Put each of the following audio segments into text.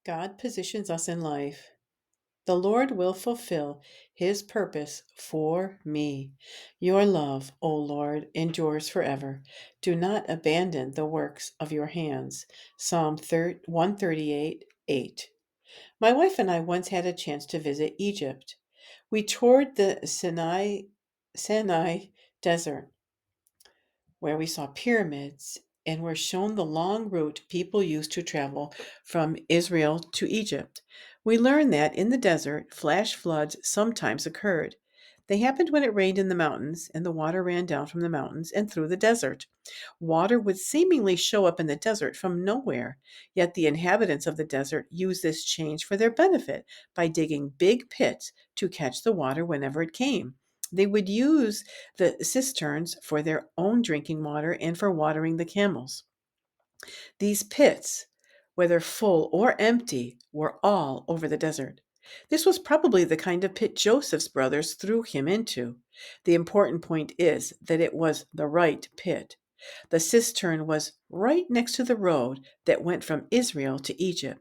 God positions us in life. The Lord will fulfill his purpose for me. Your love, O Lord, endures forever. Do not abandon the works of your hands. Psalm 138, 8. My wife and I once had a chance to visit Egypt. We toured the Sinai Desert, where we saw pyramids and were shown the long route people used to travel from Israel to Egypt. We learned that in the desert, flash floods sometimes occurred. They happened when it rained in the mountains and the water ran down from the mountains and through the desert. Water would seemingly show up in the desert from nowhere, yet the inhabitants of the desert used this change for their benefit by digging big pits to catch the water whenever it came. They would use the cisterns for their own drinking water and for watering the camels. These pits, whether full or empty, were all over the desert. This was probably the kind of pit Joseph's brothers threw him into. The important point is that it was the right pit. The cistern was right next to the road that went from Israel to Egypt.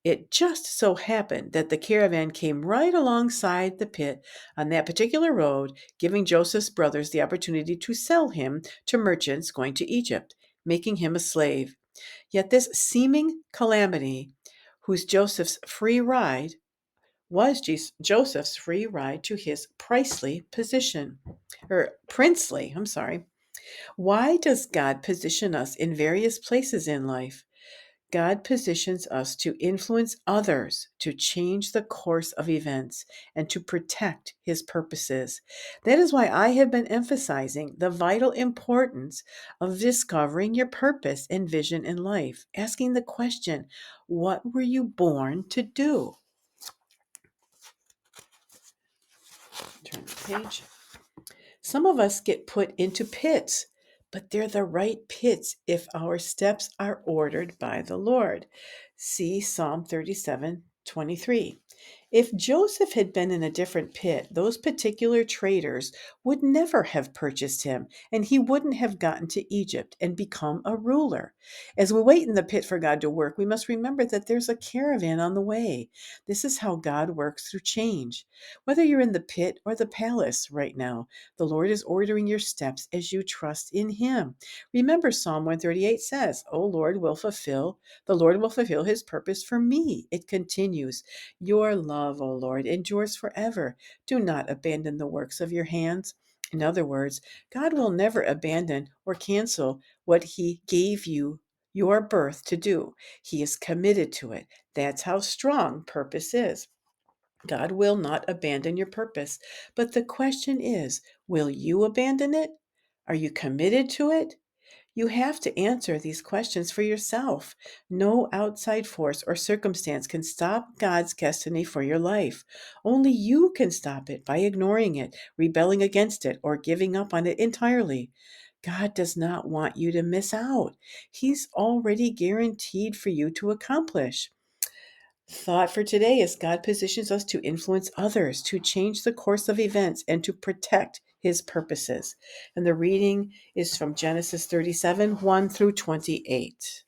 It just so happened that the caravan came right alongside the pit on that particular road, giving Joseph's brothers the opportunity to sell him to merchants going to Egypt, making him a slave. Yet this seeming calamity, whose Joseph's free ride was Joseph's free ride to his princely, I'm sorry. Why does God position us in various places in life? God positions us to influence others, to change the course of events, and to protect his purposes. That is why I have been emphasizing the vital importance of discovering your purpose and vision in life, asking the question, what were you born to do? Turn the page. Some of us get put into pits, but they're the right pits if our steps are ordered by the Lord. See Psalm 37:23. If Joseph had been in a different pit, those particular traders would never have purchased him, and he wouldn't have gotten to Egypt and become a ruler. As we wait in the pit for God to work, we must remember that there's a caravan on the way. This is how God works through change. Whether you're in the pit or the palace right now, the Lord is ordering your steps as you trust in him. Remember, Psalm 138 says, the Lord will fulfill his purpose for me. It continues, your love, O Lord, endures forever. Do not abandon the works of your hands. In other words, God will never abandon or cancel what he gave you your birth to do. He is committed to it. That's how strong purpose is. God will not abandon your purpose. But the question is, will you abandon it? Are you committed to it? You have to answer these questions for yourself. No outside force or circumstance can stop God's destiny for your life. Only you can stop it by ignoring it, rebelling against it, or giving up on it entirely. God does not want you to miss out. He's already guaranteed for you to accomplish. Thought for today is God positions us to influence others, to change the course of events, and to protect his purposes. And the reading is from Genesis 37, 1 through 28.